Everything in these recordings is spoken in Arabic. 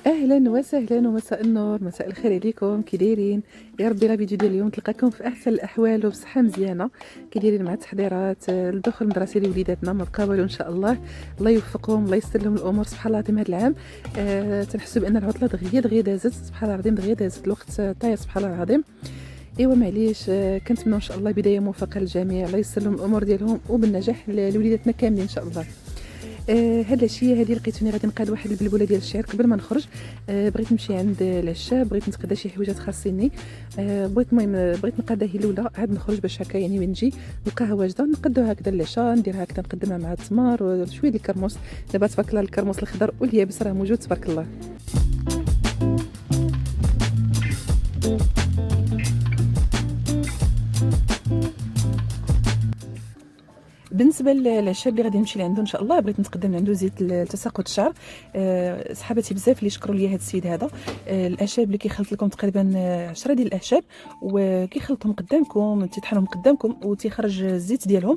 اهلا وسهلا ومساء النور، مساء الخير عليكم. كي دايرين؟ يا ربي لا فيديو ديال اليوم تلقاكم في احسن الاحوال وبصحه مزيانه. كي دايرين مع التحضيرات للدخول المدرسي لوليداتنا؟ ما بقى والو ان شاء الله. الله يوفقهم، الله يسر لهم الامور. سبحان الله العظيم هذا العام تنحسوا بان العطله دغيا دازت. سبحان الله العظيم دغيا دازت، الوقت طاير. سبحان الله العظيم. ايوا معليش، كنتمنوا ان شاء الله بدايه موفقه للجميع، الله يسر لهم الامور ديالهم وبالنجاح لوليداتنا كاملين ان شاء الله. هاد العشيه هذه لقيتوني غادي نقاد واحد البلبوله ديال الشعر. قبل ما نخرج بغيت نمشي عند العشا، بغيت نتقدا شي حويجات خاصيني. بغيت نقادها هي الاولى، عاد نخرج باش هكا يعني وين نجي نلقاها واجده نقدوها هكذا العشاء، نديرها هكذا نقدمها مع التمر وشويه ديال الكرموس. دابا تبارك الله الكرموس الخضر واليابس راه موجود تبارك الله. بالنسبه للعشاء اللي غادي نمشي لعنده ان شاء الله، بغيت نتقدم عنده زيت لتساقط الشعر. صحاباتي بزاف اللي شكروا لي هذا السيد هذا. الاعشاب اللي كيخلط لكم تقريبا 10 ديال الاعشاب وكيخلطهم قدامكم، تيطحنهم قدامكم وتيخرج الزيت ديالهم.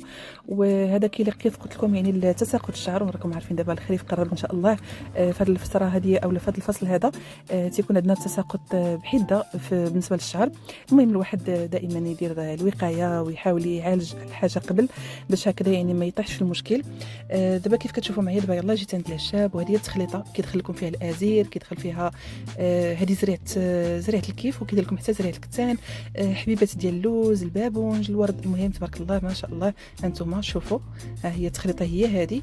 وهذا كيليق كيف قلت لكم يعني لتساقط الشعر. وراكم عارفين دابا الخريف قرب ان شاء الله. في هذه الفتره هذه او في هذا الفصل هذا تيكون عندنا تساقط بحده بالنسبه للشعر. المهم الواحد دائما يدير الوقايه ويحاول يعالج الحاجه قبل باش هكذا يعني ما يطيحش في المشكل. دابا كيف كتشوفوا معايا دابا يلاه جيت عند العشاب، وهذه هي التخليطه. كيدخل لكم فيها الازير، كيدخل فيها هذه زريعه الكيف، وكيدير لكم حتى زريعه الكتان، حبيبات ديال اللوز، البابونج، الورد. المهم تبارك الله ما شاء الله. انتم شوفوا ها هي التخليطه هي هذه.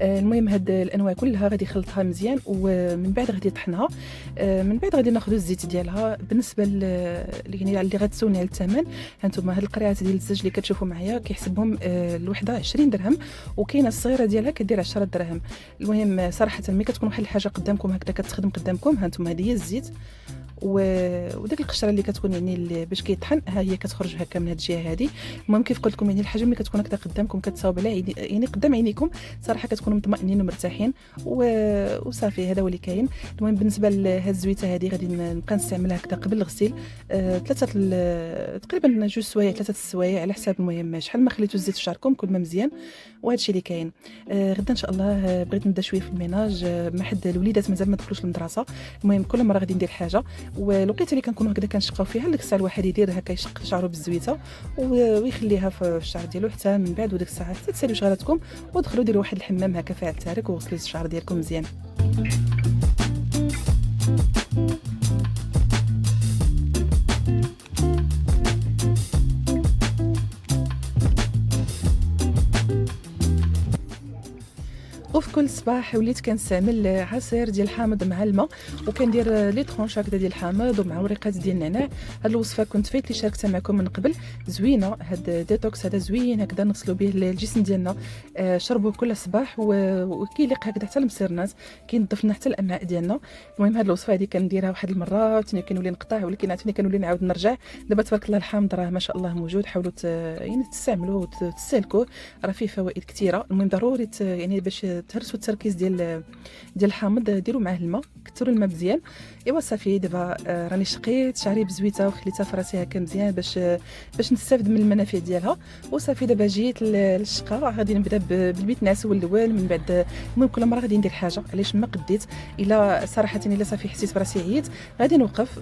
المهم هاد الانواع كلها غادي يخلطها مزيان ومن بعد غادي يطحنها. من بعد غادي ناخذ الزيت ديالها. بالنسبه يعني اللي غتسولني على الثمن، هانتوما هاد القريعات ديال الزاج اللي كتشوفوا معايا كيحسبهم الوحده 20 درهم، وكاينه الصغيره ديالها كدير 10 دراهم. المهم صراحه ملي كتكون واحد الحاجه قدامكم هكذا كتخدم قدامكم، هانتوما هذه هي الزيت وديك القشره اللي كتكون يعني باش كيطحن ها هي كتخرج هكا من هاد الجهه هذه. المهم كيف قلت لكم يعني الحاجه ملي كتكون هكذا قدامكم كتصاوب على يعني قدام عينيكم صراحه كتكونوا مطمئنين ومرتاحين وصافي. هذا هو اللي كاين. المهم بالنسبه لهاد الزويته هذه غادي نبقى نستعملها هكذا قبل الغسيل تقريبا 2 سوايع 3 سوايع على حساب. المهم شحال ما خليتوا الزيت في شعركم كل ما مزيان. وهذا الشيء اللي كاين. غدا ان شاء الله بغيت نبدا شويه في الميناج مع حد الوليدات مازال ما دخلوش للمدرسه. المهم كل مره غادي ندير حاجه، والوقيته اللي كنكونوا هكذا كنشقاو فيها ديك الساعه الواحد يدير هكا يشق شعره بالزويته ويخليها في الشعر ديالو حتى من بعد. وديك الساعه تسالوا شغلاتكم ودخلوا ديروا واحد الحمام هكا فاعل تارك وغسلوا الشعر ديالكم مزيان. وفي كل صباح وليت كنستعمل عصير ديال الحامض مع الماء، وكندير لي طرونش هكذا ديال الحامض ومع وريقات ديال النعناع. هاد الوصفه كنت فايت اللي شاركتها معكم من قبل، زوينه. هاد ديتوكس هذا زوين هكذا نغسلوا به الجسم ديالنا. شربوه كل صباح وكيليق هكذا حتى المسيرنات، كينظف لنا حتى الامعاء ديالنا. المهم هاد الوصفه هذه كنديرها واحد المره ثاني كنولي نقطع، ولكن عاوتاني كنولي نعاود نرجع. دابا تبارك الله الحامض راه ما شاء الله موجود، حاولوا يعني تستعملوه وتستهلكوه، راه فيه فوائد كثيره. المهم ضروري يعني باش تهرسوا التركيز ديال الحامض ديروا معاه الماء، كثروا الماء مزيان. ايوا صافي دابا راني شقيت شعري بزويته وخليتها في راسي هكا مزيان باش نستافد من المنافع ديالها. وصافي دابا جيت للشقه غادي نبدا بالبيت نعس هو الاول. من بعد المهم كل مره غادي ندير حاجه علاش ما قديت. الا صراحه الا صافي حسيت براسي عييت غادي نوقف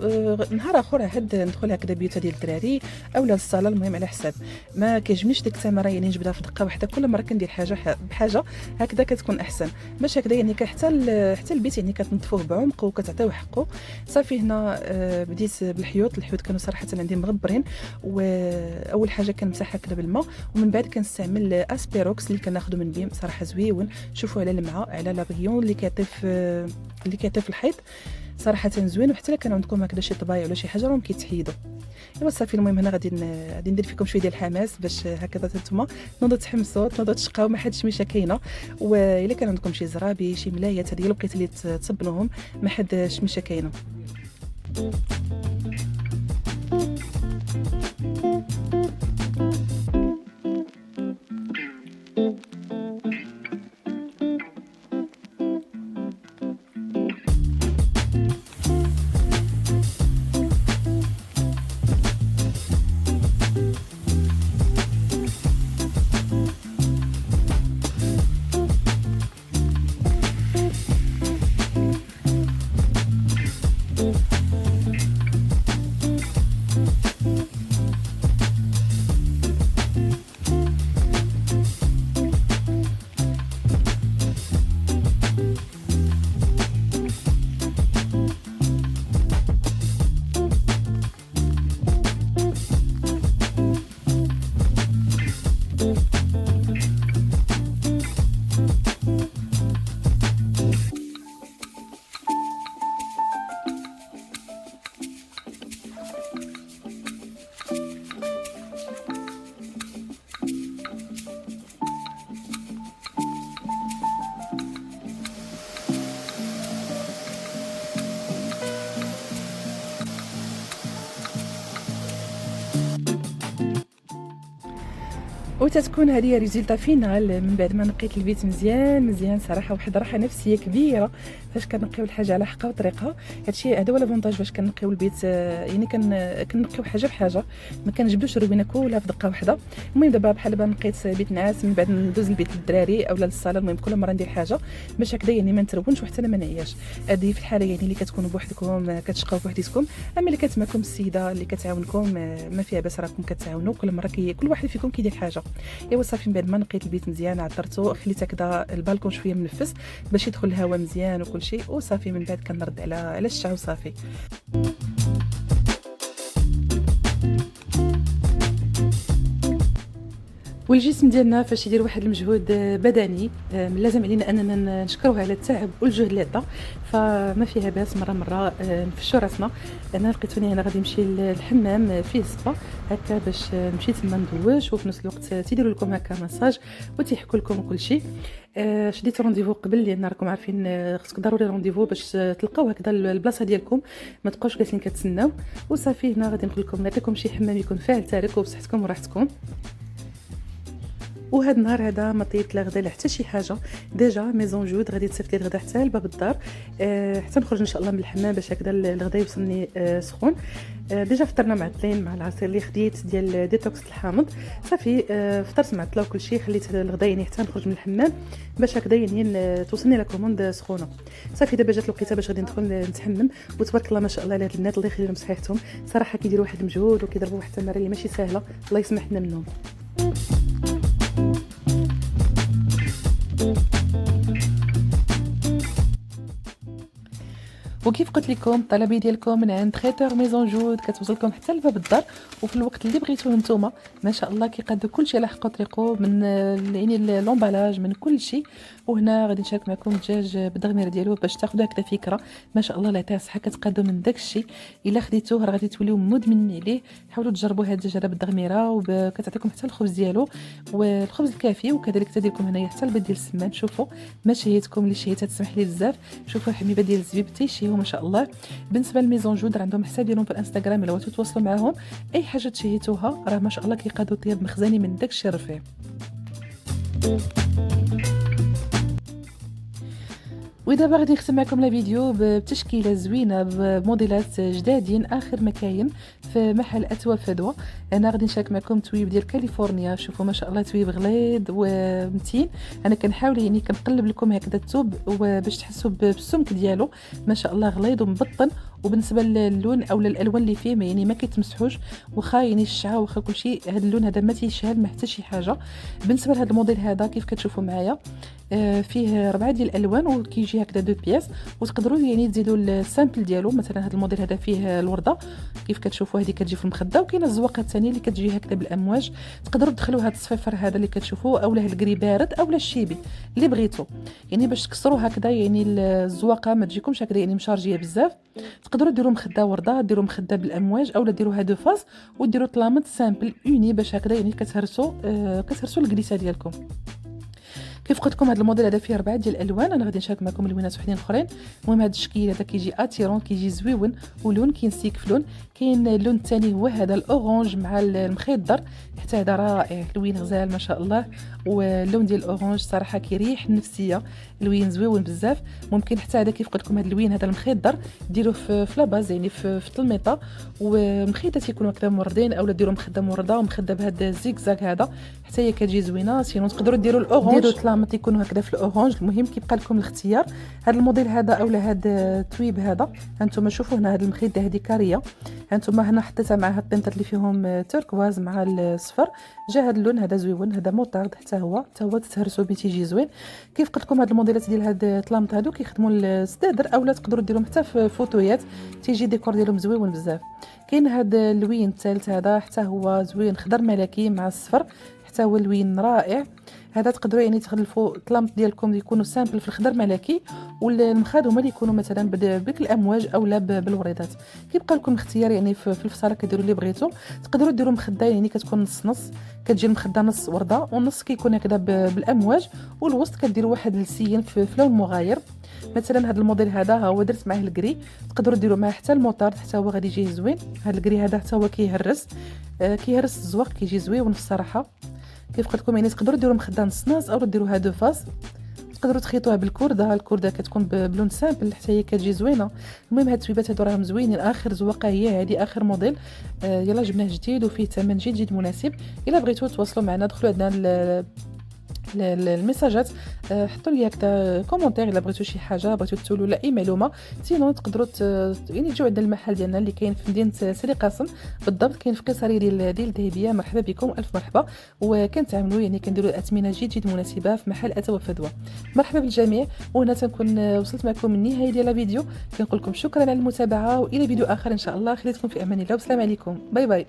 نهار اخر عاد ندخل هكذا بيوت ديال الدراري اولا للصاله. المهم على حساب ما كيعجبنيش ديك التماره يعني نجبدها في دقه واحده. كل مره كندير حاجه بحاجه هكذا كتكون احسن باش هكذا يعني حتى البيت يعني كتنظفوه بعمق وكتعطيوه حقه. صافي هنا بديت بالحيوط. الحيوط كانوا صراحه عندي مغبرين، واول حاجه كنمسح هكذا بالماء، ومن بعد كنستعمل اسبيروكس اللي كناخذه من بيم صراحه زويون. شوفوا على المعه على لابغيون اللي كيطيف في الحيط صراحه زوين. وحتى الا كان عندكم هكذا شي طبايع ولا شي حاجه راهم كيتحيدوا ايوا صافي. المهم هنا غادي ندير فيكم شويه ديال الحماس باش هكذا نتوما تنوضوا تحمسوا، تنوضوا تشقاو، ما حدش مشا كاينه. والا كان عندكم شي زرابي شي ملايات هذه الوقيته اللي تصبنوهم، ما حدش مشا كاينه. وتتكون هذه ريزلتا فينال من بعد ما نقيت البيت مزيان صراحه. واحد الراحه نفسيه كبيره فاش كنقيو الحاجه على حقها وطريقها. هادشي هذا هو لافونتاج باش كنقيو البيت، يعني كنقيو حاجه بحاجه، ما كنجبدوش الروينه كلها في دقه واحده. المهم دابا بحال دابا نقيت بيت نعاس، من بعد ندوز لبيت الدراري اولا للصاله. المهم كل مره ندير حاجه باش هكذا يعني ما نترونش وحتى انا ما نعياش. هذه في الحاله يعني اللي كتكونوا بوحدكم كتشقاو بوحديتكم. اما اللي كتماكم السيده اللي كتعاونكم ما فيها باس، راكم كتعاونوا كل مره كل واحد فيكم كيدير حاجه. ايوا صافي. من بعد ما نقيت البيت مزيان عطرته، خليت هكذا البالكون شويه منفس باش يدخل الهواء مزيان وكل شيء. وصافي من بعد كنرد على الشعو وصافي. والجسم ديالنا فاش يدير واحد المجهود بدني لازم علينا اننا نشكروه على التعب والجهد اللي عطى. فما فيها باس مره نفشوا راسنا. انا لقيتوني هنا غادي نمشي للحمام فيه سبا هكا باش نمشي تما ندوش، وفي نفس الوقت تيديروا لكم هكا مساج وتيحكوا لكم كل شيء. شديت رونديفو قبل لان راكم عارفين خصكم ضروري رونديفو باش تلقاو هكذا البلاصه ديالكم، ما تبقاوش جالسين كتسناو. وصافي هنا غادي نقول لكم نعطيكم شي حمام يكون فاعل تارك وبصحتكم وراحتكم. وهذا النهار هذا ما طيبت لا غدا لا حتى شي حاجه. ديجا ميزون جود غادي تصيفط لي الغدا حتى لباب الدار، حتى نخرج ان شاء الله من الحمام باش هكذا الغدا يوصلني سخون. ديجا فطرنا معطلين مع العصير اللي خديت ديال ديتوكس الحامض. صافي فطرت معطله وكل شيء، خليت الغدا يعني حتى نخرج من الحمام باش هكذا يعني توصلني لا كوموند سخونه. صافي دابا جات الوقيته باش غادي ندخل نتحمم. وتبارك الله ما شاء الله على هاد البنات، الله يخلي لهم صحيحتهم صراحه كيديروا واحد المجهود وكيضربوا واحد التمارين اللي ماشي سهله، الله يسمح لنا منهم. وكيف قلت لكم الطلبيه ديالكم من عند تريتور ميزون جود كتوصلكم حتى لباب الدار وفي الوقت اللي بغيتوه نتوما. ما شاء الله كيقادوا كلشي على حق طريقو، من يعني لومبالاج من كلشي. وهنا غادي نشارك معكم الدجاج بالدغمير ديالو باش تاخذوا هكذا فكره. ما شاء الله لا تاع صحه كتقادوا من داك الشيء. الا خديتوه راه غادي توليو مدمنين عليه. حاولوا تجربوا هذا الدجاج هذا بالدغميره وكتعطيكم حتى الخبز ديالو والخبز الكافي. وكذلك تديركم هنايا حتى البيض ديال السمان. شوفوا ما شهيتكم اللي شهيتها تسمح لي بزاف. شوفوا الحميبه ديال الزبيب تيشيو ما شاء الله. بالنسبه لميزون جود عندهم حساب ديالهم في الانستغرام، الا بغيتو تواصلوا معاهم اي حاجه تشهيتوها راه ما شاء الله كيقادوا طياب مخزني من داك الشيء الرفيع. ودابا غادي نختم معكم لا فيديو بتشكيله زوينه بموديلات جدادين اخر ما كاين في محل اتوا فدوى. انا غادي نشارك معكم تويب ديال كاليفورنيا. شوفوا ما شاء الله تويب غليظ ومتين. انا كنحاول يعني كنقلب لكم هكذا الثوب باش تحسوا بالسمك ديالو. ما شاء الله غليظ ومبطن. وبالنسبه للون او الالوان اللي فيه يعني ما كيتمسحوش، واخا يعني الشعه واخا كلشي هذا اللون هذا ما تيشهل ما حتى شي حاجه. بالنسبه لهذا الموديل هذا كيف كتشوفوا معايا فيه 4 ديال الالوان وكيجي هكذا دو بياس، وتقدروا يعني تزيدوا السامبل ديالو. مثلا هذا الموديل هذا فيه الورده كيف كتشوفوا، هذه كتجي في المخده، وكاينه الزواقه الثانيه اللي كتجي هكذا بالامواج. تقدروا تدخلوا هذا الصفيفر هذا اللي كتشوفوه، اولا الكري بارد اولا الشيبي اللي بغيتو، يعني باش تكسروا هكذا يعني الزواقه ما تجيكمش هكذا يعني مشارجيه بزاف. تقدروا ديروا مخده ورده، ديروا مخده بالامواج، اولا ديروا هادو فاس وديروا طلامط سامبل اوني باش هكذا يعني كتهرسوا الكليسه ديالكم. كيف قلت لكم هذا الموديل هذا فيه 4 ديال الالوان. انا غادي نشارك معكم لوينات وحدين اخرين. المهم هذا الشكل هذا كيجي اتيرون، كيجي زويون ولون كينسيك في لون. كاين اللون الثاني هو هذا الاورانج مع المخضر، حتى هذا رائع لوين غزال ما شاء الله. واللون ديال الاورانج صراحه كيريح النفسيه، لوين زويون بزاف. ممكن حتى هذا كيف قلت لكم هذا اللوين هذا المخضر ديروه في لاباز يعني في التلميطه، ومخيطه تيكونوا هكذا موردين، اولا ديروا مخده مرده ومخده بهذا الزيكزاك هذا حتى هي كتجي زوينه. سينو تقدروا ديروا الاورانج، ديروا يكونوا هكذا في الاورانج. المهم كيبقى لكم الاختيار. هذا الموديل هذا اولا هذا التويب هذا، هانتوما شوفوا هنا هذه المخده هذه كاريه، هانتوما هنا حطيتها مع هاد الطنطات اللي فيهم تركواز مع الصفر. جا هذا اللون هذا زويون، هذا موطارد حتى هو تتهرسوا به تيجي زوين. كيف قلت لكم هاد الموديلات ديال هاد الطلامط هادو كيخدموا السدادر، اولا تقدروا ديروهم حتى في فوتويات تيجي ديكور ديالهم زويون بزاف. كاين هذا اللوين الثالث هذا حتى هو زوين، خضر ملكي مع الصفر، حتى هو اللوين رائع. هذا تقدروا يعني تغلفوا الطلامط ديالكم يكونوا سامبل في الخضر ملكي، والمخاد هما اللي يكونوا مثلا بديك الامواج اولا بالوريدات. كيبقى لكم الاختيار يعني في الفصاله كديروا اللي بغيتو. تقدروا ديروا مخده يعني كتكون نص نص، كتجي المخده نص ورده ونص كيكون هكذا بالامواج، والوسط كديروا واحد السين في لون مغاير. مثلا هذا الموديل هذا ها هو درت معاه الكري، تقدروا ديروا معاه حتى الموطارد حتى هو غادي يجي زوين. هذا الكري هذا حتى هو كيهرس الزواق كيجي زوين الصراحه. كيف قلت لكم يعني تقدروا ديروا مخده نص ناس او ديروا هادو فاس. تقدروا تخيطوها الكرده كتكون بلون سامبل حتى هي كتجي زوينه. المهم هاد التويبات هادو راهم زوينين. اخر زواقه هي هذه اخر موديل. يلا جبناه جديد وفيه ثمن جد مناسب. الا بغيتوا تواصلوا معنا دخلوا عندنا الميساجات، حطوا لي هكذا كومونتير الا بغيتوا شي حاجه، بغيتوا تسولوا ولا اي معلومه. سينو تقدروا يعني تجيو عندنا المحل ديالنا اللي كاين في مدينه سيدي قاسم بالضبط، كاين في قصري ديال الذهبيه. مرحبا بكم، الف مرحبا. وكنتعاملوا يعني كنديروا اثمنه جد مناسبه في محل اتوا فدوى. مرحبا بالجميع. وهنا تنكون وصلت معكم النهايه ديال الفيديو. كنقول لكم شكرا على المتابعه، والى فيديو اخر ان شاء الله. خليتكم في امان الله والسلام عليكم. باي باي.